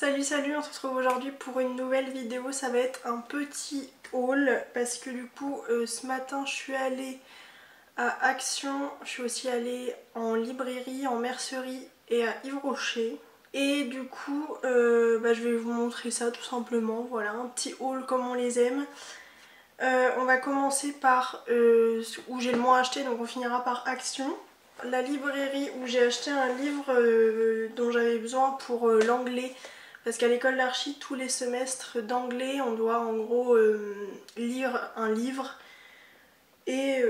Salut, on se retrouve aujourd'hui pour une nouvelle vidéo. Ça va être un petit haul parce que du coup ce matin je suis allée à Action, je suis aussi allée en librairie, en mercerie et à Yves Rocher. Et du coup je vais vous montrer ça tout simplement, voilà, un petit haul comme on les aime. On va commencer par où j'ai le moins acheté, donc on finira par Action. La librairie où j'ai acheté un livre dont j'avais besoin pour l'anglais. Parce qu'à l'école d'archi, tous les semestres d'anglais, on doit en gros lire un livre et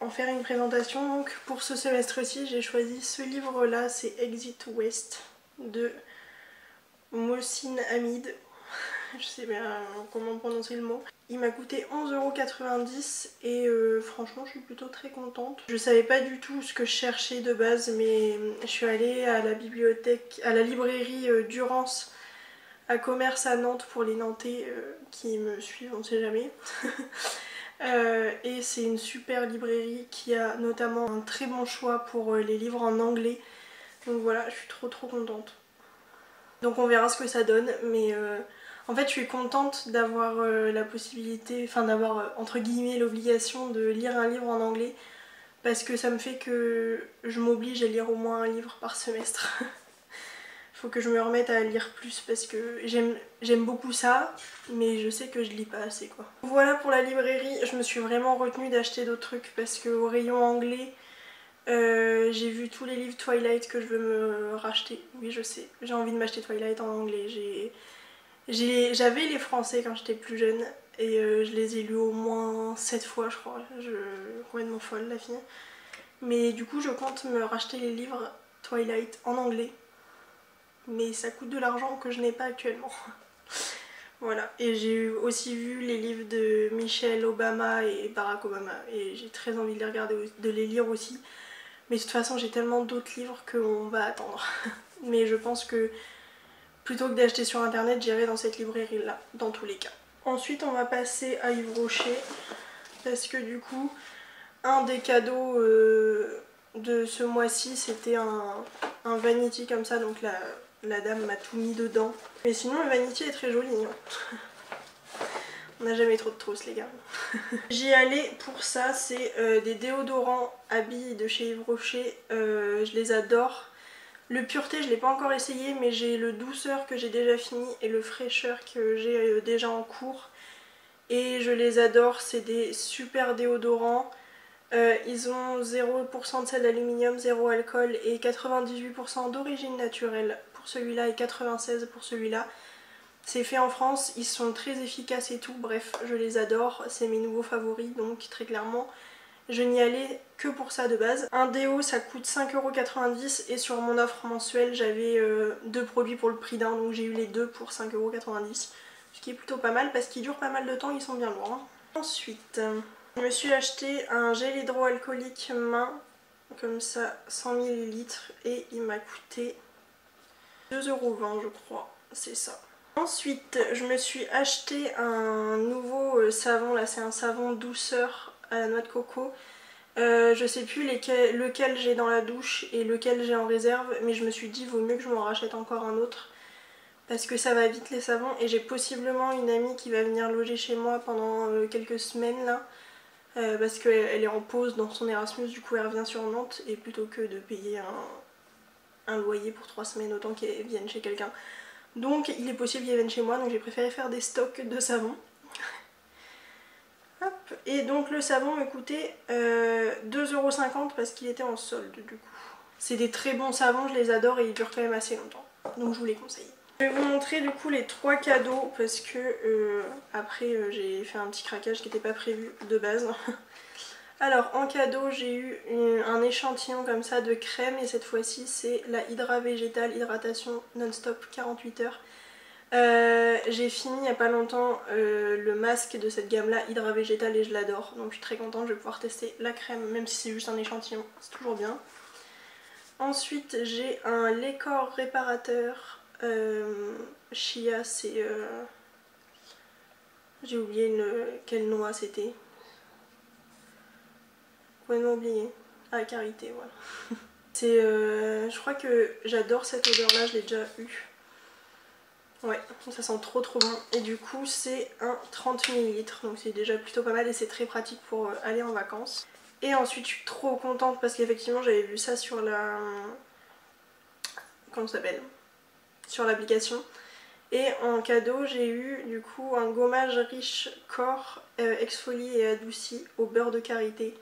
en faire une présentation. Donc pour ce semestre-ci, j'ai choisi ce livre-là, c'est Exit West de Mohsin Hamid. Je sais bien comment prononcer le mot. Il m'a coûté 11,90 € et franchement je suis plutôt très contente. Je savais pas du tout ce que je cherchais de base, mais je suis allée à la bibliothèque, à la librairie Durance à Commerce à Nantes pour les Nantais qui me suivent, on sait jamais. Et c'est une super librairie qui a notamment un très bon choix pour les livres en anglais. Donc voilà, je suis trop contente. Donc on verra ce que ça donne, mais en fait je suis contente d'avoir la possibilité, enfin d'avoir entre guillemets l'obligation de lire un livre en anglais, parce que ça me fait que je m'oblige à lire au moins un livre par semestre. Faut que je me remette à lire plus parce que j'aime beaucoup ça, mais je sais que je lis pas assez quoi. Voilà pour la librairie, je me suis vraiment retenue d'acheter d'autres trucs parce qu'au rayon anglais, j'ai vu tous les livres Twilight que je veux me racheter. Oui je sais, j'ai envie de m'acheter Twilight en anglais. J'avais les français quand j'étais plus jeune et je les ai lus au moins 7 fois je crois. Je complètement folle la fille. Mais du coup je compte me racheter les livres Twilight en anglais. Mais ça coûte de l'argent que je n'ai pas actuellement. Voilà, et j'ai aussi vu les livres de Michelle Obama et Barack Obama et j'ai très envie de les regarder, de les lire aussi. Mais de toute façon j'ai tellement d'autres livres qu'on va attendre. Mais je pense que plutôt que d'acheter sur internet, j'irai dans cette librairie là, dans tous les cas. Ensuite on va passer à Yves Rocher parce que du coup un des cadeaux de ce mois-ci c'était un vanity comme ça, donc la dame m'a tout mis dedans. Mais sinon le vanity est très joli. Hein. On n'a jamais trop de trousses les gars. J'y allais pour ça, c'est des déodorants à billes de chez Yves Rocher. Je les adore. Le pureté je l'ai pas encore essayé, mais j'ai le douceur que j'ai déjà fini et le fraîcheur que j'ai déjà en cours. Et je les adore, c'est des super déodorants. Ils ont 0% de sel d'aluminium, 0 alcool et 98% d'origine naturelle pour celui-là et 96% pour celui-là. C'est fait en France, ils sont très efficaces et tout, bref, je les adore, c'est mes nouveaux favoris, donc très clairement, je n'y allais que pour ça de base. Un déo, ça coûte 5,90 € et sur mon offre mensuelle, j'avais deux produits pour le prix d'un, donc j'ai eu les deux pour 5,90 €, ce qui est plutôt pas mal parce qu'ils durent pas mal de temps, ils sont bien lourds. Hein. Ensuite, je me suis acheté un gel hydroalcoolique main, comme ça, 100 ml, et il m'a coûté 2,20 € je crois, c'est ça. Ensuite, je me suis acheté un nouveau savon, là c'est un savon douceur à la noix de coco. Je sais plus lequel j'ai dans la douche et lequel j'ai en réserve, mais je me suis dit vaut mieux que je m'en rachète encore un autre parce que ça va vite les savons et j'ai possiblement une amie qui va venir loger chez moi pendant quelques semaines là parce qu'elle est en pause dans son Erasmus, du coup elle revient sur Nantes et plutôt que de payer un loyer pour 3 semaines autant qu'elle vienne chez quelqu'un. Donc il est possible qu'ils viennent chez moi, donc j'ai préféré faire des stocks de savon. Hop. Et donc le savon me coûtait 2,50 € parce qu'il était en solde du coup. C'est des très bons savons, je les adore et ils durent quand même assez longtemps. Donc je vous les conseille. Je vais vous montrer du coup les 3 cadeaux parce que après j'ai fait un petit craquage qui n'était pas prévu de base. Alors en cadeau j'ai eu un échantillon comme ça de crème et cette fois-ci c'est la Hydra Végétale Hydratation Non-Stop 48 heures. J'ai fini il n'y a pas longtemps le masque de cette gamme là, Hydra Végétale, et je l'adore. Donc je suis très contente, je vais pouvoir tester la crème même si c'est juste un échantillon, c'est toujours bien. Ensuite j'ai un lait corps réparateur Chia, c'est... j'ai oublié quelle noix c'était. Complètement oublié. Ah, Carité, voilà. C'est, je crois que j'adore cette odeur là, je l'ai déjà eue. Ouais, ça sent trop bon. Et du coup c'est un 30 ml, donc c'est déjà plutôt pas mal et c'est très pratique pour aller en vacances. Et ensuite je suis trop contente parce qu'effectivement j'avais vu ça sur la... comment ça s'appelle, sur l'application. Et en cadeau j'ai eu du coup un gommage riche corps exfolié et adouci au beurre de karité,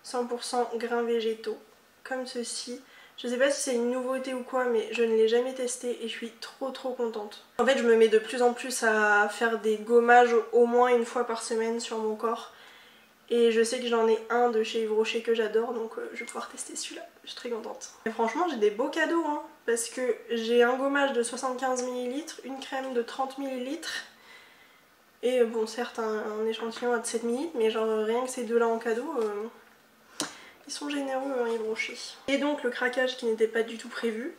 100% grains végétaux, comme ceci. Je sais pas si c'est une nouveauté ou quoi, mais je ne l'ai jamais testé et je suis trop contente. En fait je me mets de plus en plus à faire des gommages au moins une fois par semaine sur mon corps. Et je sais que j'en ai un de chez Yves Rocher que j'adore, donc je vais pouvoir tester celui-là. Je suis très contente. Et franchement j'ai des beaux cadeaux hein, parce que j'ai un gommage de 75 ml, une crème de 30 ml. Et bon certes un échantillon de 7 ml, mais genre rien que ces deux là en cadeau... ils sont généreux hein, Yves Rocher. Et donc le craquage qui n'était pas du tout prévu.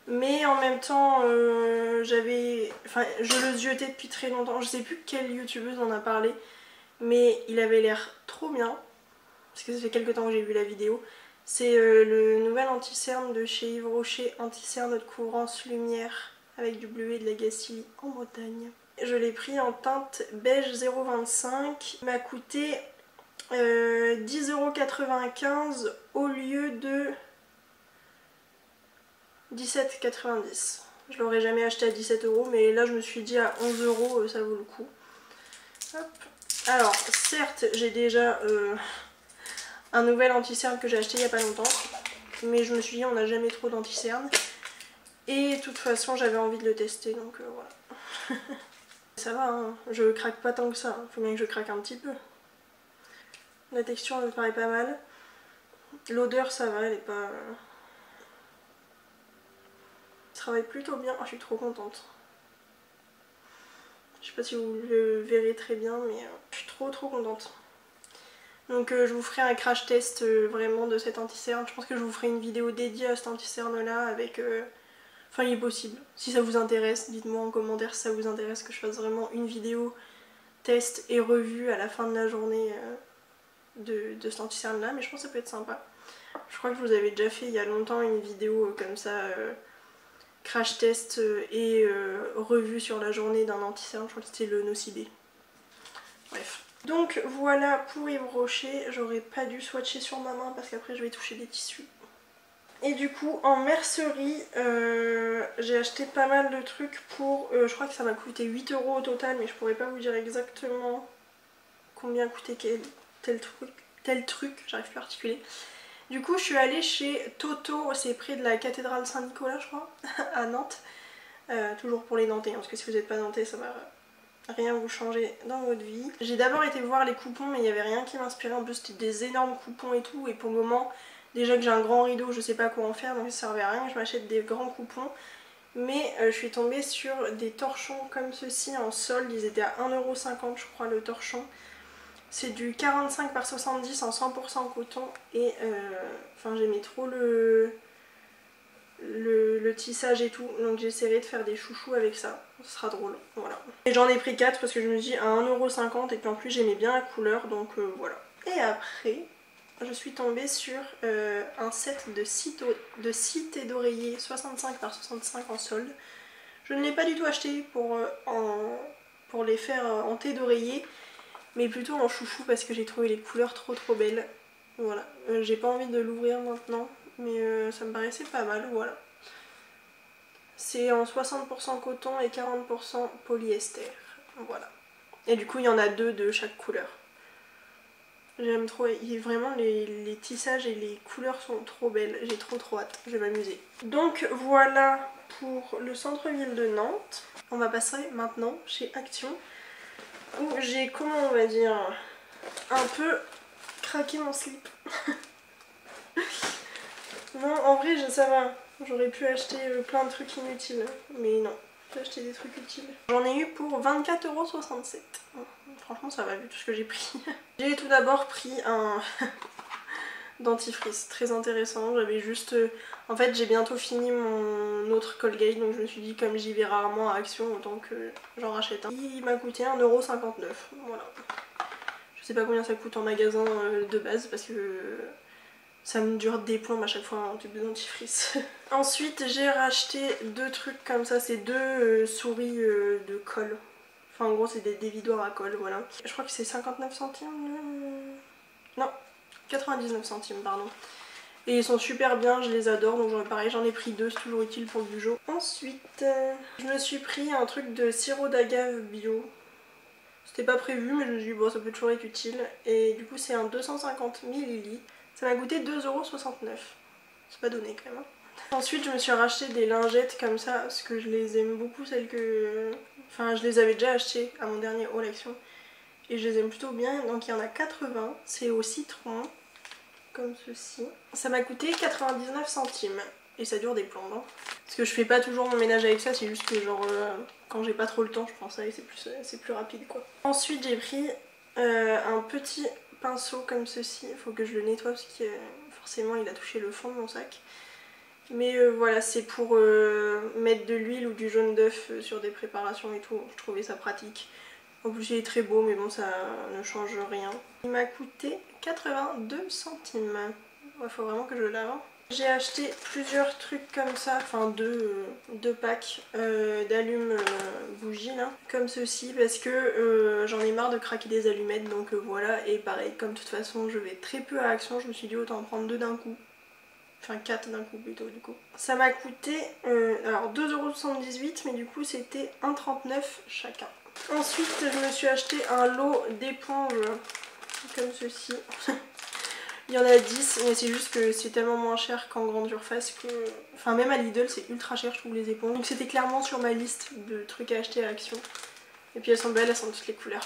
Mais en même temps, je le ziotais depuis très longtemps. Je sais plus quelle youtubeuse en a parlé. Mais il avait l'air trop bien. Parce que ça fait quelques temps que j'ai vu la vidéo. C'est le nouvel anti-cerne de chez Yves Rocher. Anti-cerne de couvrance lumière. Avec du bleuet et de la Gacilly en Bretagne. Je l'ai pris en teinte beige 0,25. Il m'a coûté 10,95 € au lieu de 17,90 €. Je l'aurais jamais acheté à 17 € mais là je me suis dit à 11 € ça vaut le coup. Hop. Alors certes j'ai déjà un nouvel anti-cerne que j'ai acheté il n'y a pas longtemps, mais je me suis dit on n'a jamais trop d'anti-cerne et de toute façon j'avais envie de le tester donc voilà. Ça va hein, je craque pas tant que ça, faut bien que je craque un petit peu. La texture me paraît pas mal. L'odeur ça va, elle est pas... ça travaille plutôt bien, je suis trop contente. Je sais pas si vous le verrez très bien mais je suis trop contente. Donc je vous ferai un crash test vraiment de cet anti-cerne. Je pense que je vous ferai une vidéo dédiée à cet anti-cerne là avec... Enfin il est possible. Si ça vous intéresse, dites-moi en commentaire si ça vous intéresse que je fasse vraiment une vidéo test et revue à la fin de la journée de cet anti-cerne là. Mais je pense que ça peut être sympa. Je crois que je vous avais déjà fait il y a longtemps une vidéo comme ça... crash test et revue sur la journée d'un anti-cerne, je crois que c'était le Nocibé. Bref. Donc voilà pour Yves Rocher, j'aurais pas dû swatcher sur ma main parce qu'après je vais toucher des tissus. Et du coup en mercerie, j'ai acheté pas mal de trucs pour, je crois que ça m'a coûté 8 € au total, mais je pourrais pas vous dire exactement combien coûtait tel truc, j'arrive plus à articuler. Du coup je suis allée chez Toto, c'est près de la cathédrale Saint-Nicolas je crois, à Nantes. Toujours pour les Nantais, hein, parce que si vous n'êtes pas Nantais ça va rien vous changer dans votre vie. J'ai d'abord été voir les coupons mais il n'y avait rien qui m'inspirait, en plus c'était des énormes coupons et tout, et pour le moment déjà que j'ai un grand rideau je sais pas quoi en faire donc ça servait à rien que je m'achète des grands coupons. Mais je suis tombée sur des torchons comme ceci en solde, ils étaient à 1,50 € je crois le torchon. C'est du 45 par 70 en 100% coton et enfin j'aimais trop le tissage et tout, donc j'essaierai de faire des chouchous avec ça, ce sera drôle, voilà. Et j'en ai pris 4 parce que je me dis à 1,50 € et puis en plus j'aimais bien la couleur donc voilà. Et après je suis tombée sur un set de 6 thés d'oreiller 65 par 65 en solde. Je ne l'ai pas du tout acheté pour les faire en thé d'oreiller, mais plutôt en chouchou parce que j'ai trouvé les couleurs trop belles. Voilà, j'ai pas envie de l'ouvrir maintenant, mais ça me paraissait pas mal, voilà. C'est en 60% coton et 40% polyester, voilà. Et du coup il y en a 2 de chaque couleur. J'aime trop, vraiment les tissages et les couleurs sont trop belles, j'ai trop hâte, je vais m'amuser. Donc voilà pour le centre-ville de Nantes. On va passer maintenant chez Action, où j'ai, comment on va dire, un peu craqué mon slip. Non, en vrai ça va, j'aurais pu acheter plein de trucs inutiles, mais non, j'ai acheté des trucs utiles. J'en ai eu pour 24,67 €. Franchement ça va vu tout ce que j'ai pris. J'ai tout d'abord pris un dentifrice très intéressant, j'avais juste... en fait j'ai bientôt fini mon autre Colgate donc je me suis dit comme j'y vais rarement à Action autant que j'en rachète un. Il m'a coûté 1,59 €, voilà. Je sais pas combien ça coûte en magasin de base parce que Ça me dure des plombes à chaque fois un tube de dentifrice. Ensuite j'ai racheté deux trucs comme ça, c'est deux souris de colle. Enfin en gros c'est des dévidoirs à colle, voilà. Je crois que c'est 59 centimes. Non, 99 centimes pardon. Et ils sont super bien, je les adore, donc pareil j'en ai pris deux, c'est toujours utile pour le bujo. Ensuite je me suis pris un truc de sirop d'agave bio. C'était pas prévu mais je me suis dit bon ça peut toujours être utile. Et du coup c'est un 250 ml. Ça m'a coûté 2,69 €. C'est pas donné quand même. Ensuite je me suis racheté des lingettes comme ça parce que je les aime beaucoup, celles que... Enfin je les avais déjà achetées à mon dernier haul action. Et je les aime plutôt bien, donc il y en a 80, c'est au citron, comme ceci. Ça m'a coûté 99 centimes. Et ça dure des plombes. Hein. Parce que je fais pas toujours mon ménage avec ça, c'est juste que genre quand j'ai pas trop le temps je prends ça et c'est plus rapide quoi. Ensuite j'ai pris un petit pinceau comme ceci, il faut que je le nettoie parce que forcément il a touché le fond de mon sac. Mais voilà, c'est pour mettre de l'huile ou du jaune d'œuf sur des préparations et tout, je trouvais ça pratique. En plus il est très beau mais bon ça ne change rien. Il m'a coûté 82 centimes. Il faut vraiment que je le lave. J'ai acheté plusieurs trucs comme ça, enfin deux packs d'allumes bougies là, comme ceci parce que j'en ai marre de craquer des allumettes donc voilà. Et pareil, comme de toute façon je vais très peu à Action, je me suis dit autant en prendre deux d'un coup. Enfin 4 d'un coup plutôt du coup. Ça m'a coûté alors 2,78 € mais du coup c'était 1,39 € chacun. Ensuite je me suis acheté un lot d'éponges comme ceci. Il y en a 10 mais c'est juste que c'est tellement moins cher qu'en grande surface que... Enfin même à Lidl c'est ultra cher je trouve les éponges. Donc c'était clairement sur ma liste de trucs à acheter à Action. Et puis elles sont belles, elles sont de toutes les couleurs.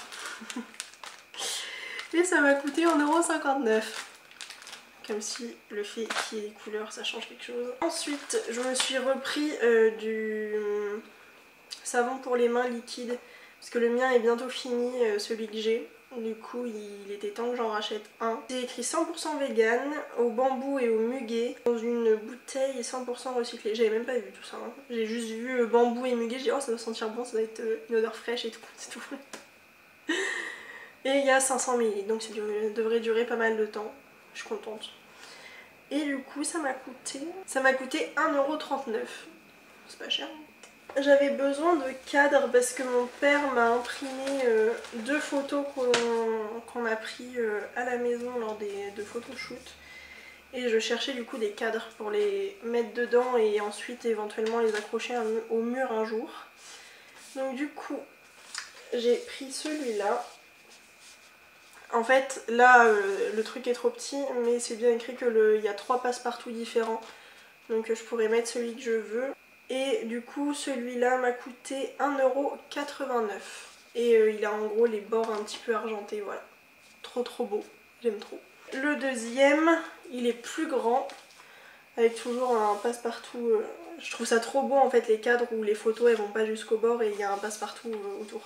Et ça m'a coûté 1,59 €. Comme si le fait qu'il y ait des couleurs ça change quelque chose. Ensuite je me suis repris du savon pour les mains liquide. Parce que le mien est bientôt fini, celui que j'ai. Du coup il était temps que j'en rachète un. C'est écrit 100% vegan, au bambou et au muguet, dans une bouteille 100% recyclée. J'avais même pas vu tout ça. Hein. J'ai juste vu bambou et muguet, j'ai dit oh ça doit sentir bon, ça doit être une odeur fraîche et tout, c'est tout. Et il y a 500 ml, donc ça devrait durer pas mal de temps. Je suis contente. Et du coup ça m'a coûté 1,39 €. C'est pas cher. J'avais besoin de cadres parce que mon père m'a imprimé deux photos qu'on a pris à la maison lors de photoshoots. Et je cherchais du coup des cadres pour les mettre dedans et ensuite éventuellement les accrocher au mur un jour. Donc du coup j'ai pris celui-là. En fait là le truc est trop petit mais c'est bien écrit qu'il y a 3 passe-partout différents. Donc je pourrais mettre celui que je veux. Et du coup celui-là m'a coûté 1,89 €. Et il a en gros les bords un petit peu argentés, voilà. Trop beau, j'aime trop. Le deuxième, il est plus grand, avec toujours un passe-partout. Je trouve ça trop beau en fait les cadres où les photos elles vont pas jusqu'au bord et il y a un passe-partout autour.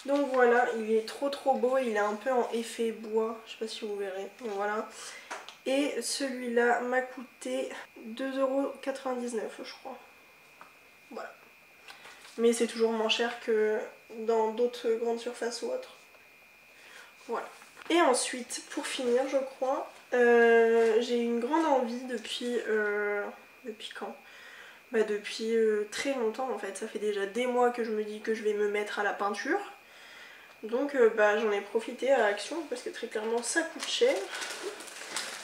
Donc voilà, il est trop beau, il est un peu en effet bois, je sais pas si vous verrez, donc voilà. Et celui-là m'a coûté 2,99 € je crois. Voilà. Mais c'est toujours moins cher que dans d'autres grandes surfaces ou autres. Voilà. Et ensuite, pour finir, je crois, j'ai une grande envie depuis... depuis quand? Bah depuis très longtemps en fait. Ça fait déjà des mois que je me dis que je vais me mettre à la peinture. Donc bah j'en ai profité à Action parce que très clairement ça coûte cher.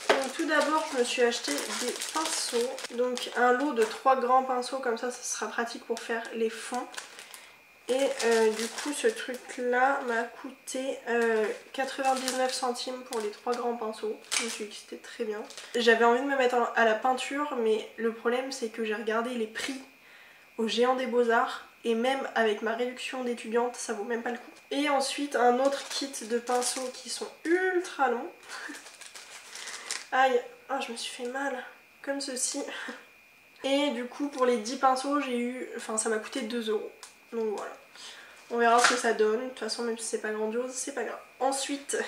Donc tout d'abord je me suis acheté des pinceaux, donc un lot de 3 grands pinceaux comme ça sera pratique pour faire les fonds. Et du coup ce truc là m'a coûté 99 centimes pour les 3 grands pinceaux. Je me suis dit que c'était très bien. J'avais envie de me mettre à la peinture mais le problème c'est que j'ai regardé les prix au Géant des Beaux-Arts et même avec ma réduction d'étudiante ça vaut même pas le coup. Et ensuite un autre kit de pinceaux qui sont ultra longs. Aïe, ah je me suis fait mal, comme ceci. Et du coup pour les 10 pinceaux j'ai eu, enfin ça m'a coûté 2 €. Donc voilà, on verra ce que ça donne. De toute façon même si c'est pas grandiose, c'est pas grave. Ensuite,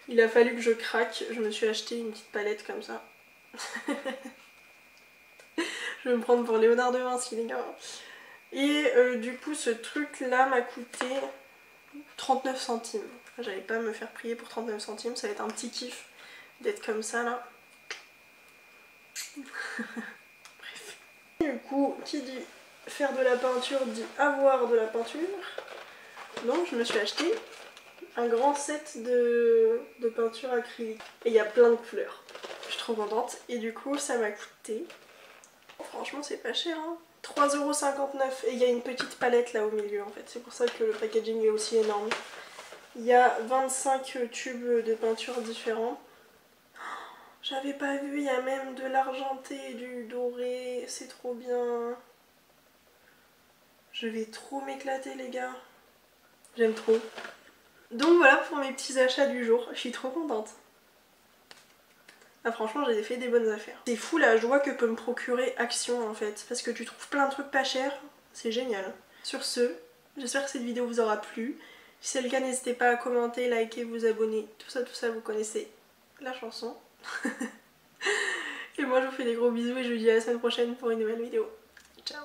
il a fallu que je craque, je me suis acheté une petite palette comme ça. Je vais me prendre pour Léonard de Vinci les gars. Et du coup ce truc là m'a coûté 39 centimes. J'allais pas me faire prier pour 39 centimes, ça va être un petit kiff. d'être comme ça là. Bref. Du coup, qui dit faire de la peinture dit avoir de la peinture. Donc je me suis acheté un grand set de peinture acrylique. Et il y a plein de couleurs. Je suis trop contente. Et du coup ça m'a coûté, franchement c'est pas cher hein, 3,59 €. Et il y a une petite palette là au milieu en fait. C'est pour ça que le packaging est aussi énorme. Il y a 25 tubes de peinture différents. J'avais pas vu, il y a même de l'argenté, du doré, c'est trop bien. Je vais trop m'éclater les gars. J'aime trop. Donc voilà pour mes petits achats du jour, je suis trop contente. Ah franchement j'ai fait des bonnes affaires. C'est fou la joie que peut me procurer Action en fait, parce que tu trouves plein de trucs pas chers, c'est génial. Sur ce, j'espère que cette vidéo vous aura plu. Si c'est le cas, n'hésitez pas à commenter, liker, vous abonner, tout ça vous connaissez la chanson. Et moi je vous fais des gros bisous et je vous dis à la semaine prochaine pour une nouvelle vidéo. Ciao.